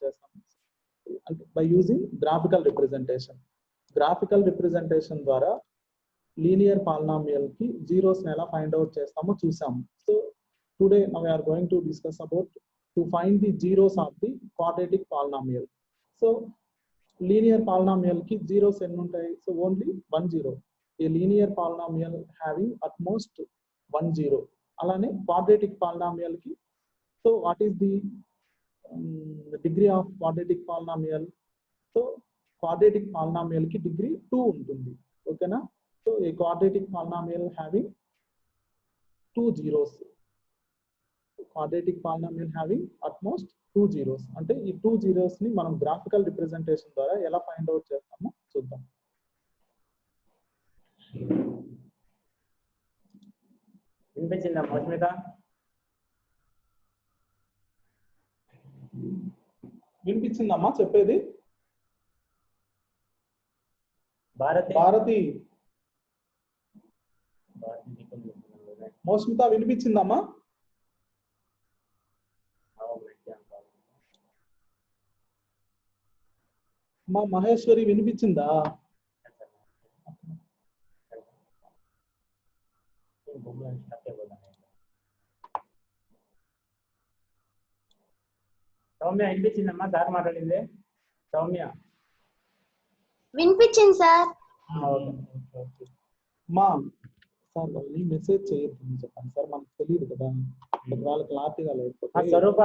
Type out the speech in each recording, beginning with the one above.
చేస్తాము అంటే by using graphical representation. Graphical representation ద్వారా లీనియర్ పాలినామియల్ కి జీరోస్ ని ఎలా ఫైండ్ అవుట్ చేస్తామో చూసాము. So today we are going to discuss about to find the zeros of the quadratic polynomial. So linear polynomial ki zeros ఎన్ని ఉంటాయి? So only 1 0. A linear polynomial having at most 1 0. అలానే quadratic polynomial ki so what is the degree of quadratic polynomial? So quadratic polynomial ki degree 2 ఉంటుంది. ఓకేనా? So a quadratic polynomial having 2 zeros. Quadratic polynomial having at most 2 zeros. అంటే ఈ 2 zeros ని మనం graphical representation ద్వారా ఎలా find out చేస్తామో చూద్దాం. వినిపించిందా మౌస్మిత? వినిపించిందమ్మా చెప్పేది? భారతి మౌస్మిత వినిపించిందమ్మా? మా మహేశ్వరి వినిపించిందా? సౌమ్య వినిపించిందమ్మా? సార్ మాట్లాడింది సౌమ్య వినిపించింది సార్. మా సార్ వాళ్ళని మెసేజ్ చేయొద్దని చెప్పండి సార్, మనకు తెలియదు కదా, ఒకవేళ క్లారిటీగా లేకపోతే స్వరూప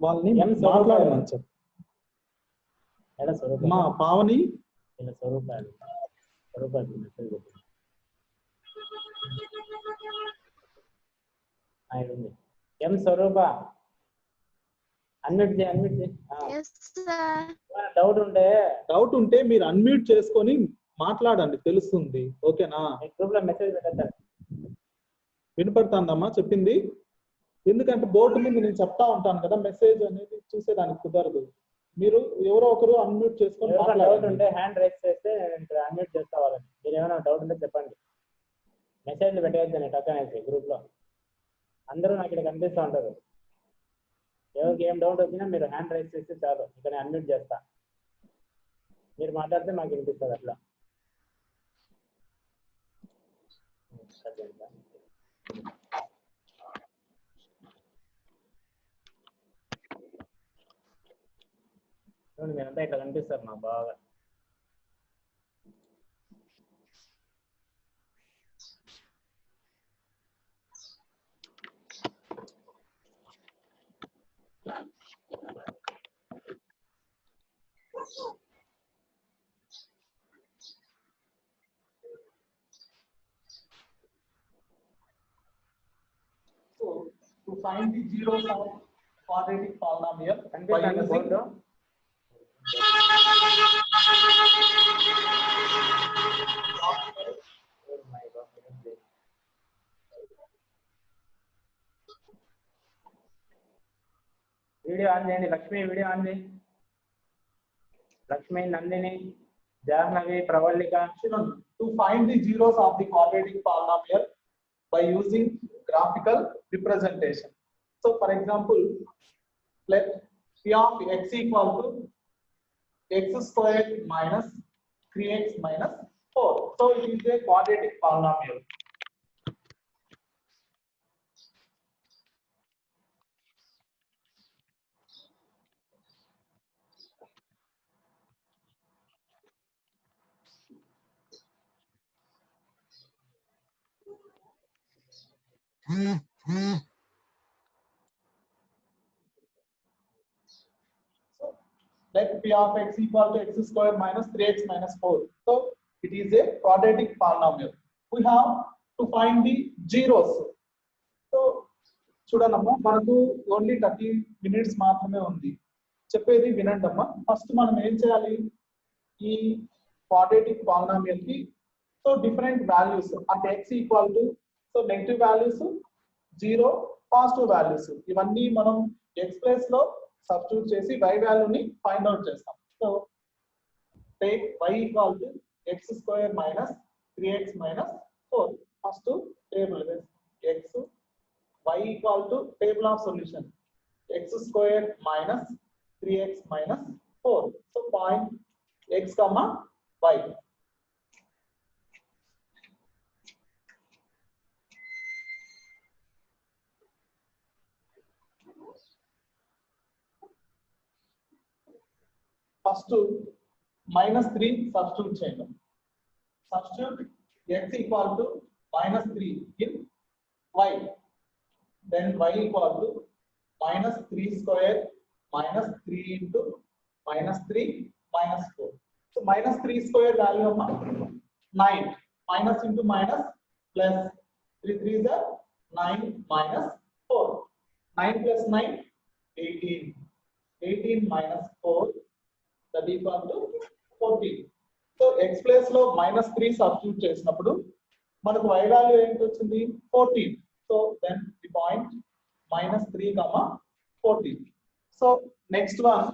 వాళ్ళని మాట్లాడమని చెప్పండి. మా పావని ఎం స్వరూప అన్మ్యూట్ చేయి. డౌట్ ఉంటే మీరు అన్మ్యూట్ చేసుకొని మాట్లాడండి, తెలుస్తుంది. ఓకేనా? గ్రూప్ లో మెసేజ్ పెట్టండి. వినపడుతుందమ్మా చెప్పింది? ఎందుకంటే బోర్డు మీద నేను చెప్తా ఉంటాను కదా, మెసేజ్ అనేది చూసేదానికి కుదరదు. మీరు ఎవరో ఒకరు అన్మ్యూట్ చేసుకొని డౌట్ ఉంటే హ్యాండ్ రైస్ చేస్తే అన్మ్యూట్ చేస్తా వాళ్ళని. మీరు ఏమైనా డౌట్ ఉంటే చెప్పండి. మెసేజ్లు పెట్టేద్దండి టక్కనేసి గ్రూప్ లో. అందరూ నాకు ఇక్కడ కనిపిస్తూ ఉంటారు. ఎవరికి ఏం డౌట్ వచ్చినా మీరు హ్యాండ్ రైస్ చేస్తే చాలు, ఇక్కడ నేను అన్మ్యూట్ చేస్తా. మీరు మాట్లాడితే మాకు వినిపిస్తుంది అట్లా. మీరంతా ఇట్లా కనిపిస్తారు నాకు బాగా. So to find the zeros of quadratic polynomial by using video on చేయండి. లక్ష్మి వీడియో ఆన్ చేయి. Lakshmi, Nandini, Jahnavi, Pravalika. To find the zeros of the quadratic polynomial by using graphical representation. So for example, let p of x equal to x squared minus 3x minus 4. So it is a quadratic polynomial. So let p of x equal to x squared minus 3x minus 4. So it is a quadratic polynomial. We have to find the zeros. So చూడనమ్మా, మనకు only 30 minutes మాత్రమే ఉంది. చెప్పేది వినండి అమ్మా. First మనం ఏం చేయాలి? ఈ quadratic polynomial కి సో డిఫరెంట్ వాల్యూస్ అంటే x equal to so negative values, 0, positive values ఇవన్నీ మనం x ప్లేస్ లో సబ్స్టిట్యూట్ చేసి y వాల్యూని ఫైండ్ అవుట్ చేస్తాం. So take y equal to x square minus 3x minus 4. First table x y equal to table of solution x square minus 3x minus 4. So point x comma y. First minus 3 substitute change. Substitute x equal to minus 3 in y. Then y equal to minus 3 square minus 3 into minus 3 minus 4. So minus 3 square value of 9. Minus into minus plus 3 3 is 9 minus 4. 9 plus 9 18. 18 minus 4 that is equal to 14. So x place లో minus 3 substitute చేసినప్పుడు మనకు y value ఏంటి వచ్చింది 14. So then the point minus 3 comma 14. So next one,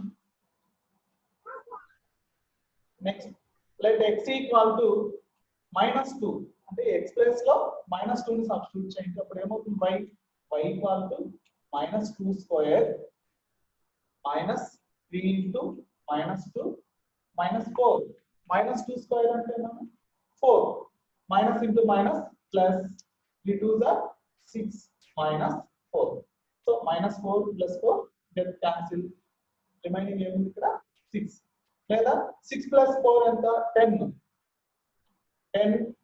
next let x equal to minus 2. అంటే x place లో minus 2 ని substitute చేయండి. అప్పుడు ఏమవుతుంది y equal to minus 2 square minus 3 into minus 2 minus 4. Minus 2 square అంటే 4. Minus into minus plus 3 2s are 6 minus 4. So minus 4 plus 4 get cancel. Remaining ఏముంది ఇక్కడ 6. లేదా 6 plus 4 ఎంత 10. 10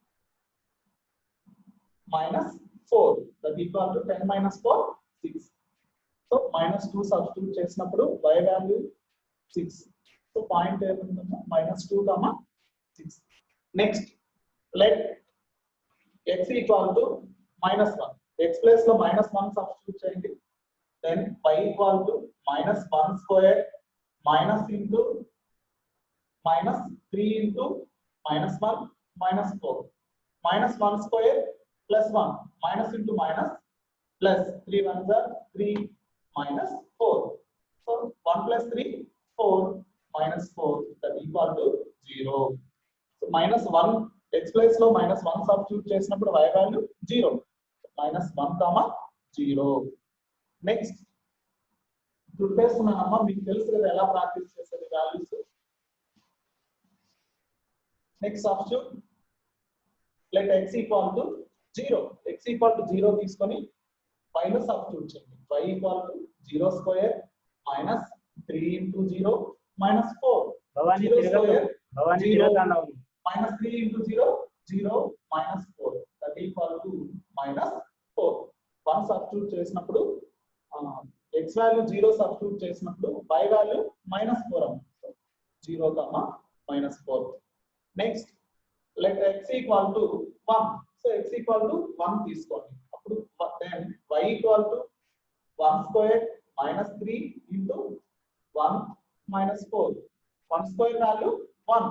minus 4 that equal to 10 minus 4 6. So minus 2 substitute చేసినప్పుడు y value 6. So point ఏముందమ్మా minus 2 comma 6. Next let x equal to minus 1. X place లో minus 1 substitute చేయండి. Then y equal to minus 1 square minus into minus 3 into minus 1 minus 4. Minus 1 square plus 1 minus into minus plus 3 ones are 3 minus 4. So 1 plus 3 4 minus 4 that equal to 0. So minus 1 x place లో minus 1 substitute చేసినప్పుడు y value 0. Minus 1 comma 0. Next చూపిస్తున్నానమ్మా మీకు తెలుసు కదా ఎలా practice చేసేది values. Next substitute let x equal to 0. x equal to 0 తీసుకొని y లో substitute చేయండి. y equal to 0 square minus 3 into 0 minus 4. 0 square 0 minus 3 into 0 0 minus 4 that equal to minus 4. 1 substitute చేసినప్పుడు x value 0 substitute చేసినప్పుడు y value minus 4 అవుతుంది. 0 comma minus 4. Next let x equal to 1. So x equal to 1 తీసుకోండి. అప్పుడు then y equal to 1 square minus 3 into 1 minus 4. 1 square value 1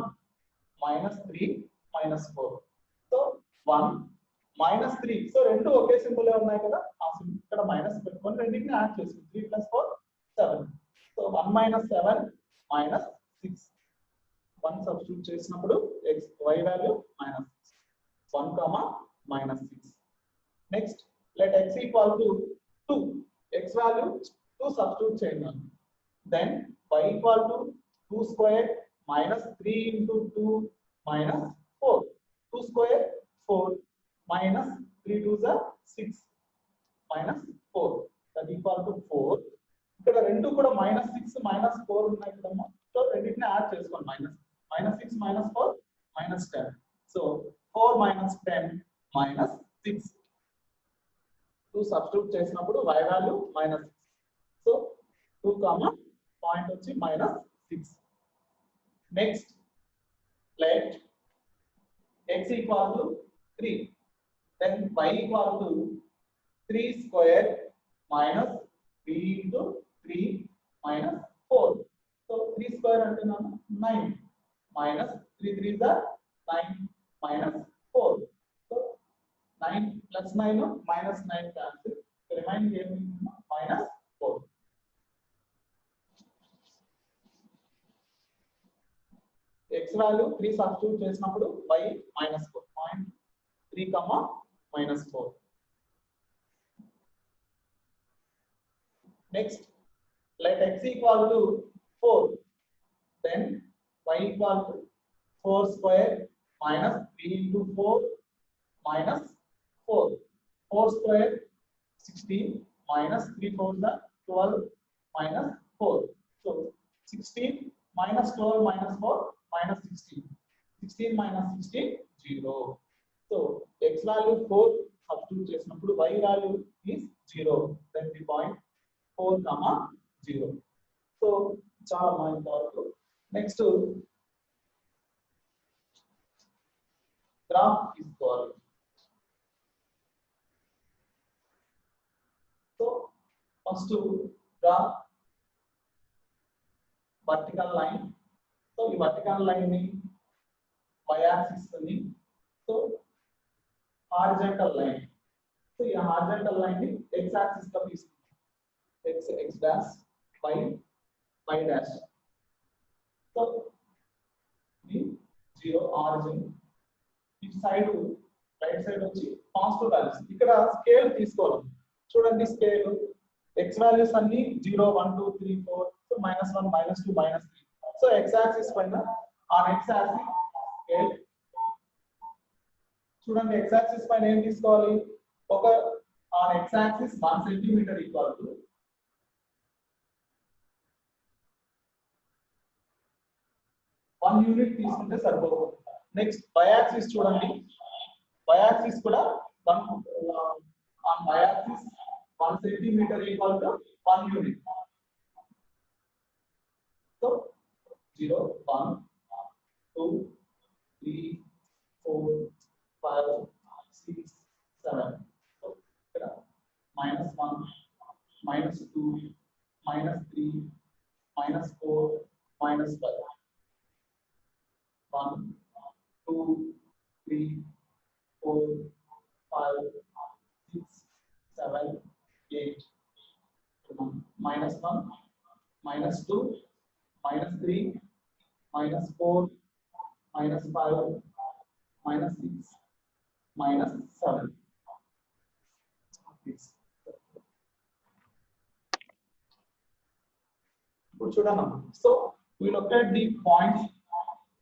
minus 3 minus 4. So 1 minus 3. So రెండు ఒకే symbol ఉన్నాయి కదా, ఆ symbol ఇక్కడ minus పెట్టుకొని రెండింటిని యాడ్ చేసుకోండి. 3 plus 4 7. So 1 minus 7 minus 6. 1 substitute చేసినప్పుడు x y value minus 6. 1 comma minus 6. Next let x equal to 2. X value 2 substitute చేయండి. Then y equal to 2 square minus 3 into 2 minus 4. 2 square 4 minus 3 2s are 6 minus 4 that equal to 4. ఇక్కడ రెండు కూడా minus 6 minus 4 ఉన్నాయి కదమ్మా. So రెండింటిని add చేసుకోండి. minus 6 minus 4 minus 10. So 4 minus 10 minus 6. 2 substitute చేసినప్పుడు y value minus 6. So 2 comma point వచ్చి minus 6. Next let x equal to 3. Then y equal to 3 square minus 3 into 3 minus 4. So 3 square అంటే 9 minus 3 3s are 9 minus 4. So 9 plus 9 minus 9 cancel. The remaining ఏముంది minus 4. X value 3 substitute చేసినప్పుడు y minus 4. Point 3 comma minus 4. Next let x equal to equal to 4 square minus 3 into 4 minus 4. 4 square 16 minus 3 4 the 12 minus 4. So 16 minus 12 minus 4 minus 16. 16 minus 16 0. So x value 4 substitute చేసినప్పుడు y value is 0. Then the point 4 comma 0. So చాలా mind వరకు next graph తీసుకోవాలి. So first graph vertical line. So ఈ vertical line ని y axis ని so horizontal line. So ఈ horizontal line ని x axis లో తీసుకుంటాం. x dash y dash. So ఇది 0 ఆరిజిన్. ఇటు సైడ్ రైట్ సైడ్ వచ్చి పాజిటివ్ వాల్యూస్. ఇక్కడ స్కేల్ తీసుకోవాలి. చూడండి స్కేల్ x వాల్యూస్ అన్ని 0 1 2 3 4 సో -1 -2 -3. సో x యాక్సిస్ పైన ఆన్ x యాక్సిస్ స్కేల్ చూడండి. x యాక్సిస్ పైన ఏం తీసుకోవాలి? ఒక on x axis 1 centimetre equal to 1 unit తీసుకుంటే సరిపోతుంది. నెక్స్ట్ y యాక్సిస్ చూడండి. y యాక్సిస్ కూడా 1 on y axis 1 centimetre equal to 1 unit. So 0 1 2 3 4 5 6 7. So ఇక్కడ -1 -2 -3 -4 -5. 1 2 3 4 5 6 7 8. -1 -2 -3 -4 -5 -6 -7. ఇప్పుడు చూడండి. So we look at the points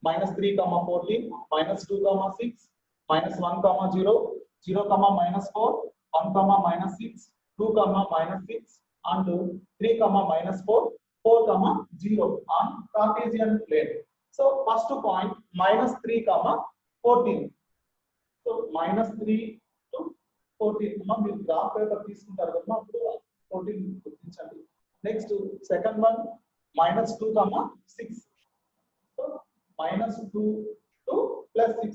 -3, 14, -2, 6, -1, 0, 0, -4, 1, -6, 2, -6, and 3, -4, 4, 0 on Cartesian plane. So first point -3, 14. So -3 to 14. మీరు graph paper తీసుకుంటారు కదా అప్పుడు 14 గుర్తించండి. Next second one -2, 6. So -2 to +6.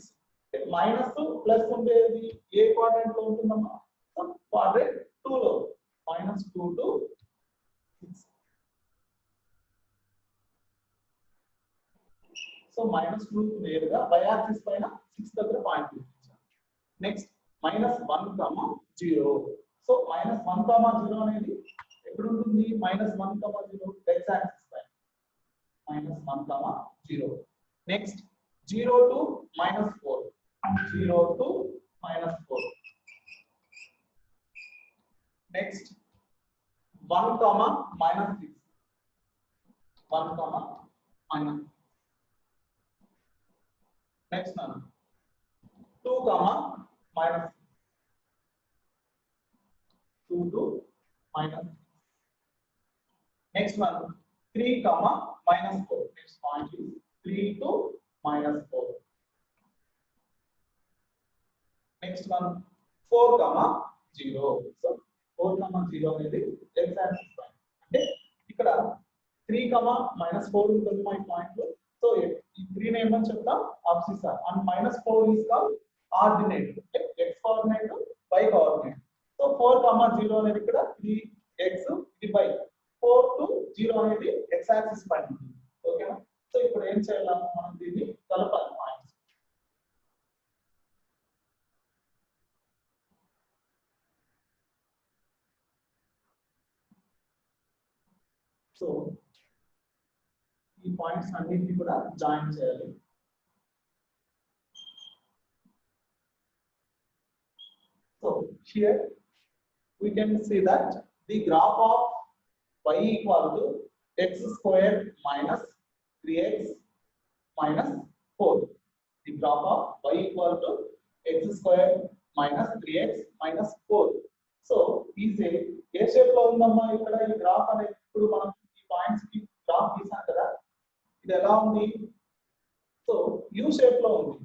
Minus plus ఉండేది ఏ quadrant లో ఉంటుందమ్మా? క్వాడ్రంట్ 2 లో. -2 to 6. సో -2 నేరుగా y యాక్సిస్ పైన 6 దగ్గర పాయింట్ గుర్తించాలి. నెక్స్ట్ -1, 0. సో -1, 0 అనేది ఎక్కడ ఉంటుంది? -1, 0 x యాక్సిస్ పైన. -1, 0. Next 0 to -4. 0 to -4. Next 1, -6. 1, -. Next one 2, -6. 2 to -6. Next one 3, -4. Next point is 3 to -4. Next one 4, 0. So 4, 0 అనేది x యాక్సిస్ పైన. అంటే ఇక్కడ 3, -4 ఉంటుంది మై పాయింట్ లో. సో ఈ 3 ని ఏమని చెప్తాం? Abscissa. And -4 is called ordinate. x coordinate, y coordinate. So 4, 0 అనేది ఇక్కడ ఇది x, ఇది y. 4 to 0 అనేది x యాక్సిస్ పైన ఉంటుంది. ఓకేనా? సో ఇప్పుడు ఏం చేయాలి? మనం దీన్ని కలపాలి పాయింట్స్. సో ఈ పాయింట్స్ అన్నిటిని కూడా జాయిన్ చేయాలి. So here we can see that the graph of y equal to x square minus 3x minus 4. The graph of y equal to x square minus 3x minus 4. So is a shape లో ఉందమ్మా ఇక్కడ ఈ graph అనేది ఇప్పుడు మనం ఈ points కి graph గీసాం కదా ఇది ఎలా ఉంది సో u షేప్ లో ఉంది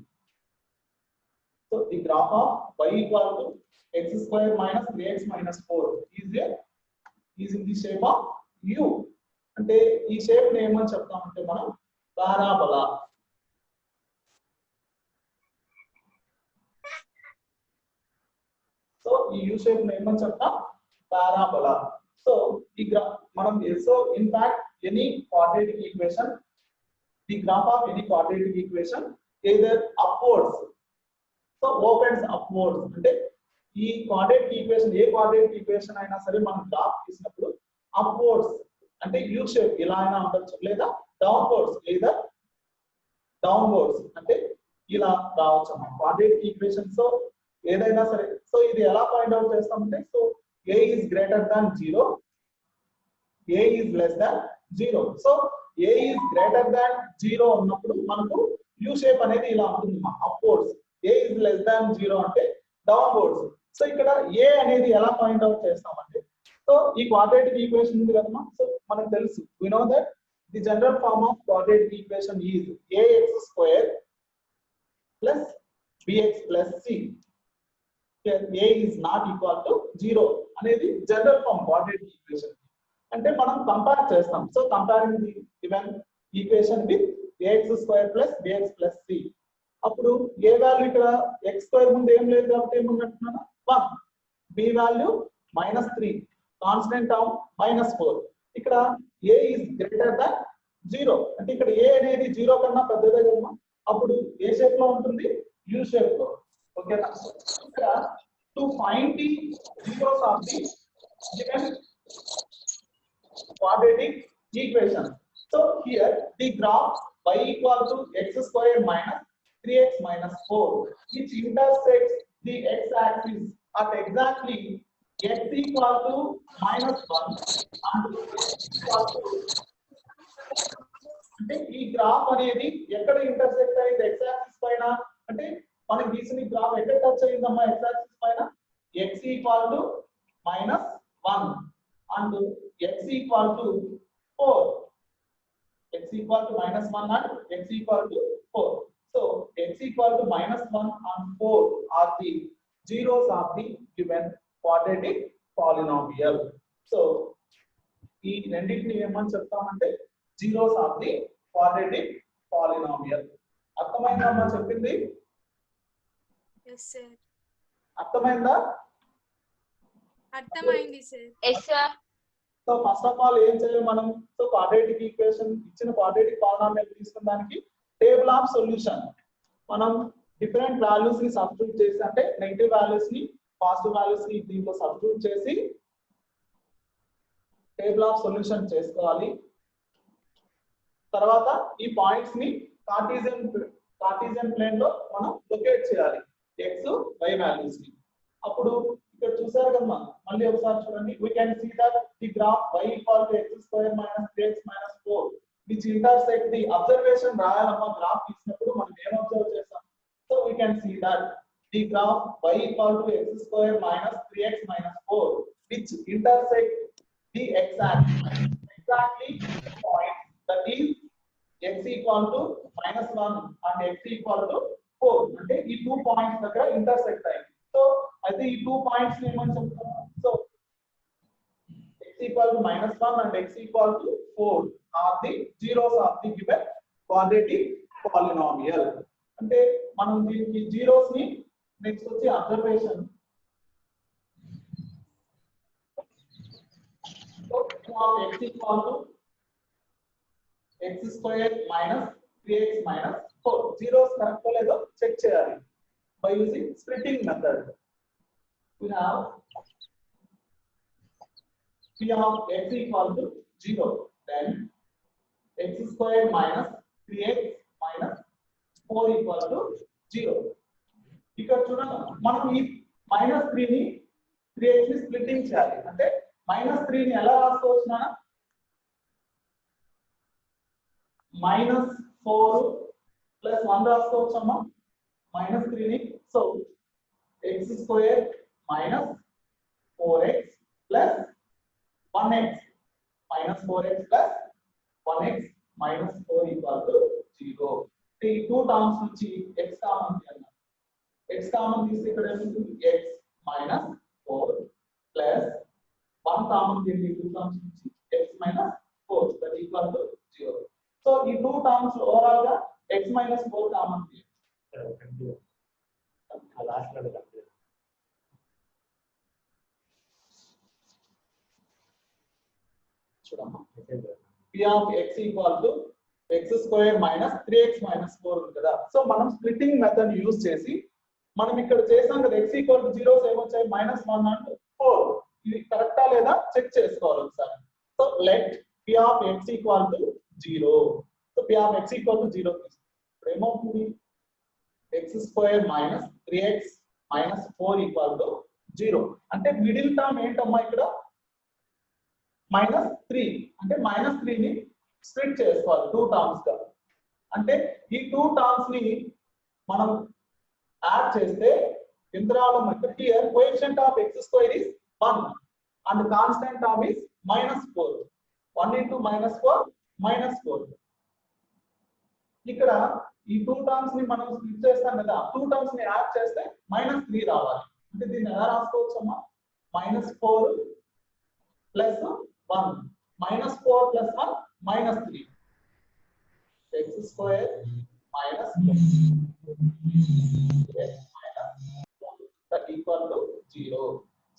so the graph of y equal to x square minus 3x minus 4 is in the shape of u అంటే ఈ షేప్ ని ఏమని చెప్తామంటే మనం పారాబోలా సో ఈ u షేప్ ని ఏమని చెప్తాం పారాబోలా సో ఈ మనం so in fact any quadratic equation the graph of any quadratic equation either upwards so opens upwards అంటే ఈ quadratic equation ఏ quadratic equation అయినా సరే మనం గ్రాఫ్ తీసినప్పుడు upwards అంటే u షేప్ ఇలా అయినా ఉండొచ్చు లేదా downwards లేదా downwards అంటే ఇలా రావచ్చు అన్నమాట quadratic equation సో ఏదైనా సరే సో ఇది ఎలా ఫైండ్ అవుట్ చేస్తామంటే so a is greater than 0 a is less than 0 so a is greater than 0 ఉన్నప్పుడు మనకు u షేప్ అనేది ఇలా ఉంటుంది upwards a is less than 0 అంటే downwards సో ఇక్కడ a అనేది ఎలా ఫైండ్ అవుట్ చేస్తామంటే సో ఈ quadratic equation ఉంది కదమ్మా సో మనకు తెలుసు we know that the general form of quadratic equation is ax square plus bx plus c here a is not equal to 0 అనేది జనరల్ ఫార్మ్ quadratic equation అంటే మనం compare చేస్తాం so comparing the given equation with ax square plus bx plus c అప్పుడు a value ఇక్కడ x square ముందు ఏం లేదు కాబట్టి ఏమున్నట్టున్నాను 1 b వాల్యూ -3 కాన్స్టెంట్ టర్మ్ -4 ఇక్కడ a is greater than 0 అంటే ఇక్కడ a అనేది 0 కన్నా పెద్దదే కదా అప్పుడు ఏ షేప్ లో ఉంటుంది u షేప్ లో ఓకేనా ఇక్కడ to find the zeros of the given quadratic equation so here the graph y equal to x square minus 3x minus 4 which intersects the x axis at exactly x equal to -1 and equal to అంటే ఈ graph అనేది ఎక్కడ intersect అయ్యింది x axis పైన అంటే మనం గీసిన graph ఎక్కడ టచ్ అయ్యిందమ్మా x యాక్సిస్ పైన x equal to -1 and x equal to 4 x equal to -1 and x equal to 4 so x equal to -1 and 4 are the zeros of the given quadratic polynomial so ఈ రెండింటిని ఏమని చెప్తామంటే zeros of the quadratic polynomial అర్థమైందమ్మా చెప్పింది yes sir అర్థమైందా అర్థమైంది sir yes sir so first of all ఏం చేయాలి మనం సో quadratic equation ఇచ్చిన quadratic polynomial తీసుకున్నానికి టేబుల్ ఆఫ్ సొల్యూషన్ మనం డిఫరెంట్ వాల్యూస్ ని సబ్స్టిట్యూట్ చేసి అంటే నెగటివ్ వాల్యూస్ ని పాజిటివ్ వాల్యూస్ ని దీంట్లో సబ్స్టిట్యూట్ చేసి టేబుల్ ఆఫ్ సొల్యూషన్ చేసుకోవాలి తర్వాత ఈ పాయింట్స్ ని కార్టీసియన్ ప్లేన్ లో మనం లొకేట్ చేయాలి x y వాల్యూస్ ని అప్పుడు ఇక్కడ చూసారు కదా మళ్ళీ ఒకసారి చూడండి we can see that the graph y equal to x square minus 3x minus 4 which intersect the observation రాయాలమ్మా గ్రాఫ్ తీసినప్పుడు మనం ఏం అబ్జర్వ్ చేస్తాం so we can see that the graph y equal to x square minus 3x minus 4 which intersect the x axis exactly point that is x equal to -1 and x equal to 4 అంటే ఈ 2 points దగ్గర intersect అయ్యింది so అయితే ఈ 2 points ఏమని చెప్తాం so x equal to -1 and x equal to 4 are the zeros of the given quadratic polynomial అంటే మనం దీనికి zeros ని నెక్స్ట్ వచ్చి observation so x equal to x square minus 3x minus 4 zeros correct or ledo check cheyali by using splitting method we have p of x equal to 0 then x square minus 3x minus 4 equal to 0 ఇక్కడ చూడండి మనం ఈ -3 ని 3x ని splitting చేయాలి అంటే -3 ని ఎలా రాసుకోవచ్చునా -4 ప్లస్ 1 రాసుకోవచ్చమ్మా -3 ని. So x square minus 4x plus 1x minus 4x plus 1x minus 4 equal to 0. ఈ 2 టర్మ్స్ నుంచి x కామన్ తీయండి. x కామన్ తీస్తే ఇక్కడ ఏముంటుంది x minus 4 plus 1 కామన్ తీయండి 2 టర్మ్స్ నుంచి x minus 4 that equal to 0. So ఈ 2 టర్మ్స్ ఓవరాల్ గా x minus 4 కామన్ తీయండి. లాస్ట్ లో కంప్లీట్ చూడమ్మా p of x equal to x square minus 3x minus 4 ఉంది కదా. సో మనం స్ప్లిట్టింగ్ మెథడ్ యూజ్ చేసి మనం ఇక్కడ చేసాం కదా x equal to 0 ఏమొచ్చాయి -1 and 4. ఇది కరెక్టా లేదా చెక్ చేసుకోవాలి ఒకసారి. So let p of x equal to 0. So p of x equal to 0 ఇప్పుడు ఏమవుతుంది x square minus 3x minus 4 equal to 0. అంటే మిడిల్ టర్మ్ ఏంటమ్మా ఇక్కడ -3 అంటే -3 ని స్ప్లిట్ చేసుకోవాలి 2 టర్మ్స్ గా. అంటే ఈ 2 టర్మ్స్ ని మనం యాడ్ చేస్తే ఎంత రావాలి మనకి here coefficient of x square is 1 and constant term is -4. 1 into -4 -4. ఇక్కడ ఈ 2 టర్మ్స్ ని మనం స్ప్లిట్ చేస్తాం కదా 2 టర్మ్స్ ని యాడ్ చేస్తే -3 రావాలి. అంటే దీన్ని ఎలా రాసుకోవచ్చమ్మా -4 plus 1 -4 plus 1 -3 x square minus 4 x minus 1 that equal to 0.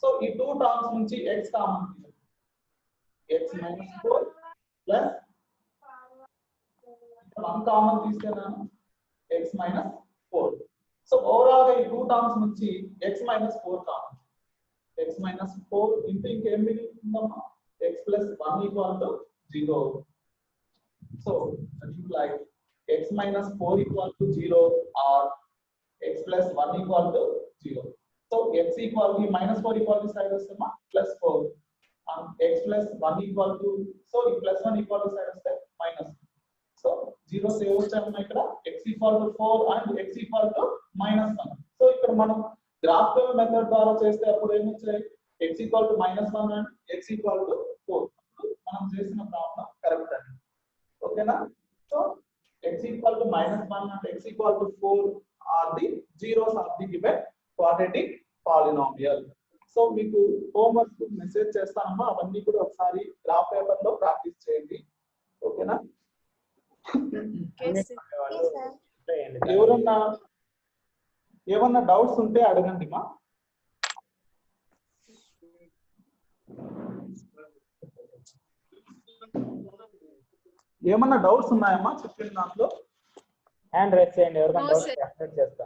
So ఈ 2 టర్మ్స్ నుంచి x కామన్ తీయండి. x minus 4 plus 1 కామన్ తీసేనాను x minus 4. సో ఓవరాల్ గా ఈ 2 టర్మ్స్ నుంచి x minus 4 common. x minus 4 into ఇంకేం మిగులుతుందమ్మా x plus 1 equal to 0. So that is like x minus 4 equal to 0 or x plus 1 equal to 0. So x equal to -4 equal to side వస్తే plus 4 and x plus 1 equal to so ఈ plus 1 equal to side వస్తే minus. So 0 save వచ్చాము ఇక్కడ x equal to 4 and x equal to -1. So ఇక్కడ మనం graphical method ద్వారా చేస్తే అప్పుడు ఏం వచ్చాయి x equal to -1 and x equal to 4. మనం చేసిన ప్రాబ్లం కరెక్ట్ అండి. ఓకేనా. So x equal to -1 and x equal to 4 are the zeros of the given quadratic polynomial. So మీకు హోంవర్క్ మెసేజ్ చేస్తానమ్మా అవన్నీ కూడా ఒకసారి గ్రాఫ్ పేపర్ లో ప్రాక్టీస్ చేయండి. ఓకేనా. ఎవరన్నా ఏమన్నా డౌట్స్ ఉంటే అడగండి మా. ఏమన్నా డౌట్స్ ఉన్నాయమ్మా చెప్పిన దాంట్లో హ్యాండ్ రైజ్ చేయండి ఎవరికైనా No, డౌట్స్ sir. అప్డేట్ చేస్తా.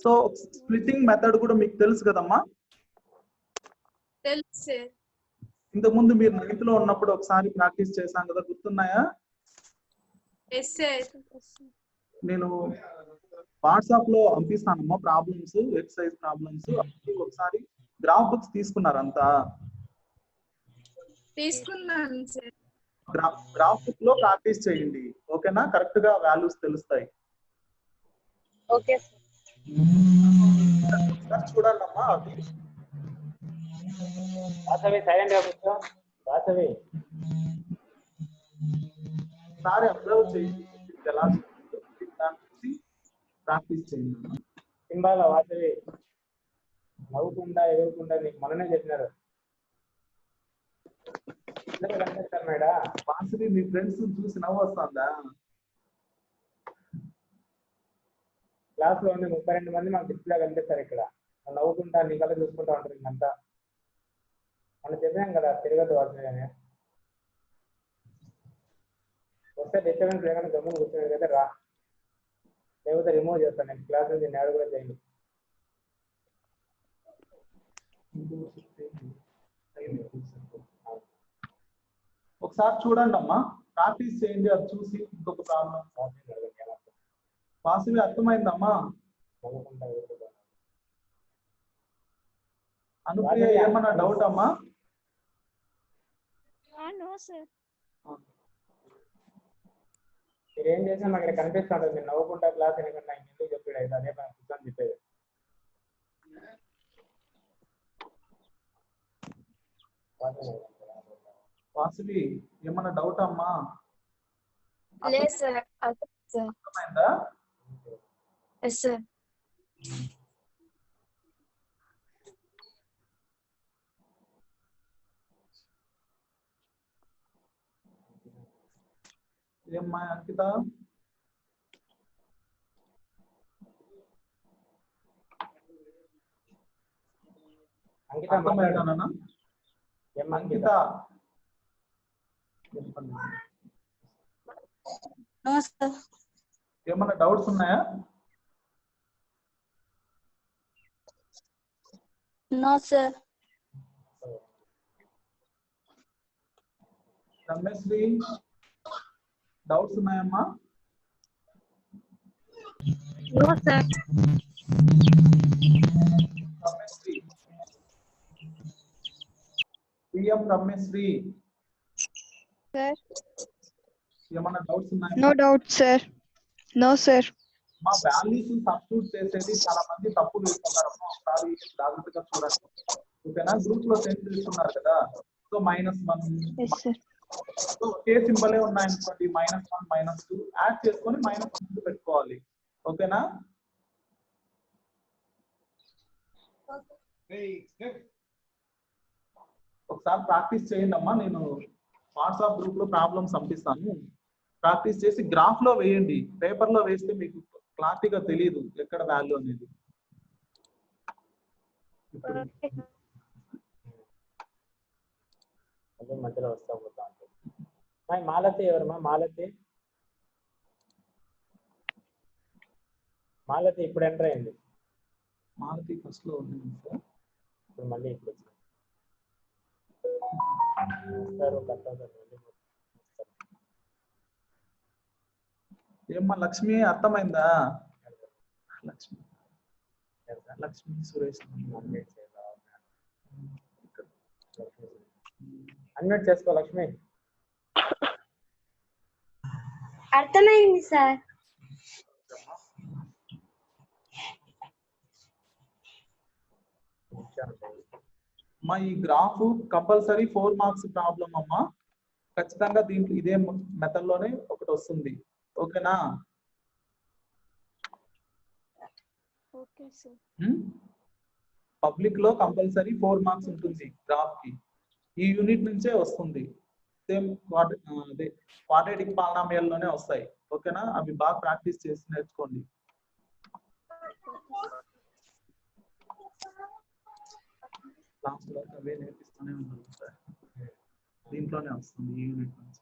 సో స్ప్లిట్టింగ్ మెథడ్ కూడా మీకు తెలుసు కదమ్మా. తెలుసు సార్. ఇంతకు ముందు మీరు 9th లో ఉన్నప్పుడు ఒకసారి ప్రాక్టీస్ చేశాం కదా గుర్తున్నాయా. Yes sir. నేను వాట్సాప్ లో పంపిస్తానమ్మా ప్రాబ్లమ్స్ ఎక్సర్సైజ్ ప్రాబ్లమ్స్ ఒకసారి గ్రాఫ్ బుక్స్ తీసుకున్నారంతా తీసుకున్నాను సార్. గ్రాఫ్ బుక్ లో ప్రాక్టీస్ చేయండి. ఓకేనా. కరెక్ట్ గా వాల్యూస్ తెలుస్తాయి. ఓకే సార్ చూడండమ్మా అవి వాసవి సైలెంట్ గా కూర్చో. వాసవి ఒకసారి అబ్జర్వ్ చేయండి ఎలా ప్రాక్టీస్ చేయండి. సింబాల వాసవి నవ్వుకుండా ఎగురుకుండా నీకు మొన్ననే చెప్పినారు. కనిపిస్తారు మేడా వాసవి మీ ఫ్రెండ్స్ చూసి నవ్వు వస్తుందా. క్లాస్ లో ఉండి 32 మంది మాకు డిస్ప్లే కనిపిస్తారు. ఇక్కడ నవ్వుకుంటా నీ కళ్ళ చూసుకుంటా ఉంటారు ఇంకంతా. మనం చెప్పాం కదా తిరగదు వాసవి అని. వస్తే డిస్టర్బెన్స్ లేకుండా గమ్మున కూర్చునేది కదా రా, లేకపోతే రిమూవ్ చేస్తాను నెక్స్ట్ క్లాస్ నుంచి నేను కూడా చేయండి. ఒకసారి చూడండి అమ్మా ప్రాక్టీస్ చేయండి. అది చూసి ఇంకొక ప్రాబ్లం వాసవి అర్థమైందమ్మా. నవ్వుకుంటా ఎగురుకుంటా. అనుప్రియ ఏమన్నా డౌట్ అమ్మా. No sir. మీరు ఏం చేసినా మాకు ఇక్కడ కనిపిస్తుంటుంది. మీరు నవ్వుకుంటా క్లాస్ వినకుండా ఇంకెందుకు చెప్పాడు అయితే అదే పని కూర్చొని చెప్పేది. వాసువి ఏమన్నా డౌట్ అమ్మా? లేదు సార్. అదే సార్. అర్థమైందా? Yes sir. ఏమ్మా అంకిత? అంకిత మాట్లాడు. అర్థమైందా? ఏం అంకిత నో సార్. ఏమన్నా డౌట్స్ ఉన్నాయా? No sir. రమేశ్రీ డౌట్స్ ఉన్నాయమ్మా? No sir. Rameshri PM Rameshri Sir, ఏమన్నా డౌట్స్ ఉన్నాయా? no doubt, sir. No, sir. మా వాల్యూస్ సబ్స్టిట్యూట్ చేసేది చాలా మంది తప్పులు వేస్తున్నారమ్మా. ఒకసారి జాగ్రత్తగా చూడండి. ఓకేనా? గ్రూప్ లో సెండ్ చేస్తున్నారు కదా. So -1 Yes, sir. సో ఒకే సింబలే ఉన్నాయనుకోండి, -1 -2 యాడ్ చేసుకొని -1 పెట్టుకోవాలి. ఓకేనా? ఒకసారి ప్రాక్టీస్ చేయండి అమ్మా. నేను వాట్సాప్ గ్రూప్ లో ప్రాబ్లమ్స్ పంపిస్తాను. ప్రాక్టీస్ చేసి గ్రాఫ్ లో వేయండి. పేపర్ లో వేస్తే మీకు క్లారిటీగా తెలియదు ఎక్కడ వాల్యూ అనేది. అదే మధ్యలో వస్తా పోతా ఉంటుంది. మాలతి ఎవరమ్మా? మాలతి మాలతి ఇప్పుడు ఎంటర్ అయింది. మాలతి ఫస్ట్ లో ఉంది సార్. ఇప్పుడు మళ్ళీ ఇప్పుడు వచ్చింది. వస్తారు, కట్టారు, మళ్ళీ వస్తారు. ఏమ్మా లక్ష్మి అర్థమైందా? లక్ష్మి లక్ష్మి సురేష్ అన్మ్యూట్ చేసుకో లక్ష్మి. అర్థమైంది సార్. అమ్మా ఈ గ్రాఫ్ కంపల్సరీ 4 మార్క్స్ ప్రాబ్లం అమ్మా. ఖచ్చితంగా దీంట్లో ఇదే మెథడ్ లోనే ఒకటి వస్తుంది. ఓకేనా? Okay, sir. పబ్లిక్ లో కంపల్సరీ 4 మార్క్స్ ఉంటుంది గ్రాఫ్ కి. ఈ యూనిట్ నుంచే వస్తుంది. సేమ్ అదే క్వాడ్రాటిక్ పాలినామియల్ లోనే వస్తాయి. ఓకేనా? అవి బాగా ప్రాక్టీస్ చేసి నేర్చుకోండి. క్లాస్ లో అవే నేర్పిస్తూనే ఉన్నాను సార్. దీంట్లోనే వస్తుంది ఈ యూనిట్ నుంచి.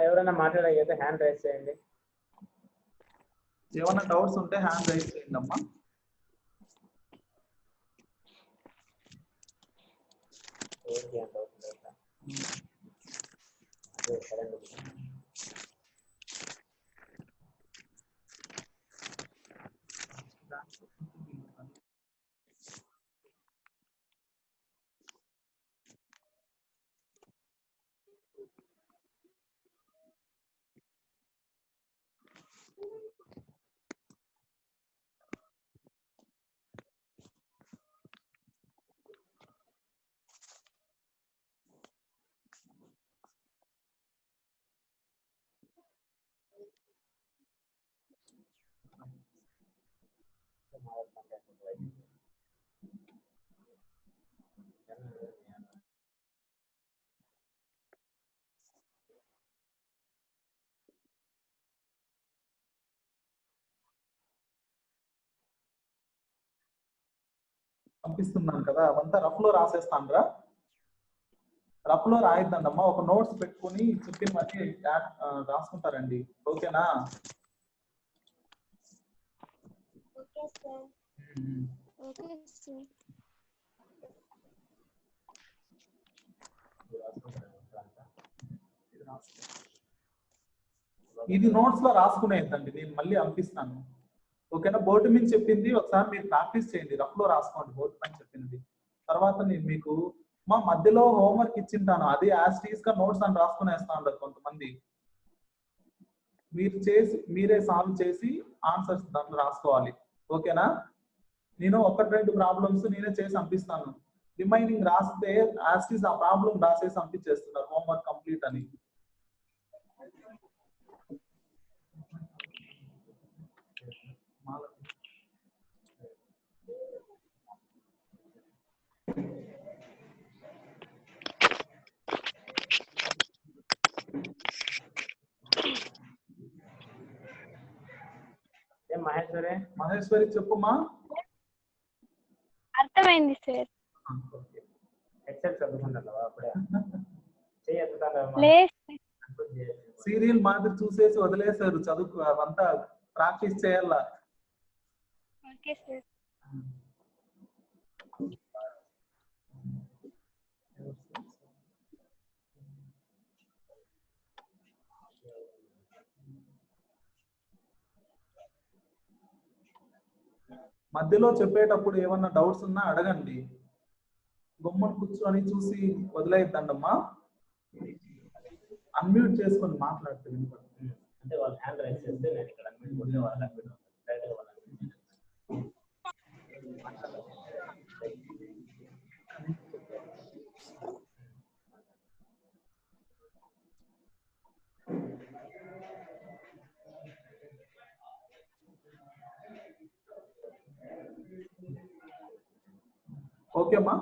ఎవరైనా మాట్లాడగలిగితే హ్యాండ్ రైజ్ చేయండి. ఏమైనా డౌట్స్ ఉంటే హ్యాండ్ రైజ్ చేయండి అమ్మా. ఏంటి అంత అవుతుంది కదా. అదే కరెంట్ పంపిస్తున్నాను కదా, అవంతా రఫ్ లో రాసేస్తాను రా. రఫ్ లో రాయిద్దండి అమ్మా. ఒక నోట్స్ పెట్టుకుని చెప్పినవన్నీ రాసుకుంటారండి. ఓకేనా? Okay sir. Okay, sir. ఇది నోట్స్ లో రాసుకునేదండి. నేను మళ్ళీ పంపిస్తాను. ఓకేనా? బోర్డు మీద చెప్పింది ఒకసారి మీరు ప్రాక్టీస్ చేయండి. రఫ్ లో రాసుకోండి బోర్డు పైన చెప్పింది. తర్వాత నేను మీకు మా మధ్యలో హోంవర్క్ ఇచ్చింటాను, అది యాస్టీస్ గా నోట్స్ అని రాసుకునేస్తా ఉంటారు కొంతమంది. మీరే సాల్వ్ చేసి ఆన్సర్స్ దాంట్లో రాసుకోవాలి. ఓకేనా? నేను 1-2 ప్రాబ్లమ్స్ నేనే చేసి పంపిస్తాను. రిమైనింగ్ రాస్తే యాస్టీస్ ఆ ప్రాబ్లం రాసేసి పంపించేస్తున్నారు హోంవర్క్ కంప్లీట్ అని. ఏం మహేశ్వరి? మహేశ్వరి చెప్పుమా. అర్థమైంది సార్. ఎక్సెల్ చదువుకుంటున్నావా అప్పుడే? చేయొద్దు. లేదు. సీరియల్ మాదిరి చూసేసి వదిలేశారు చదువు, అవంతా ప్రాక్టీస్ చేయాలా. Okay sir. మధ్యలో చెప్పేటప్పుడు ఏమన్నా డౌట్స్ ఉన్నా అడగండి. గొమ్మను కూర్చొని చూసి వదిలేద్దండమ్మా. అన్మ్యూట్ చేసుకొని మాట్లాడుతూ వినపడుతుంది. అంటే వాళ్ళు హ్యాండ్ రైస్ చేస్తే నేను ఇక్కడ అన్మ్యూట్ కొట్టే వాళ్ళు అన్మ్యూట్ డైరెక్ట్గా వాళ్ళు ఓకేమ్మా.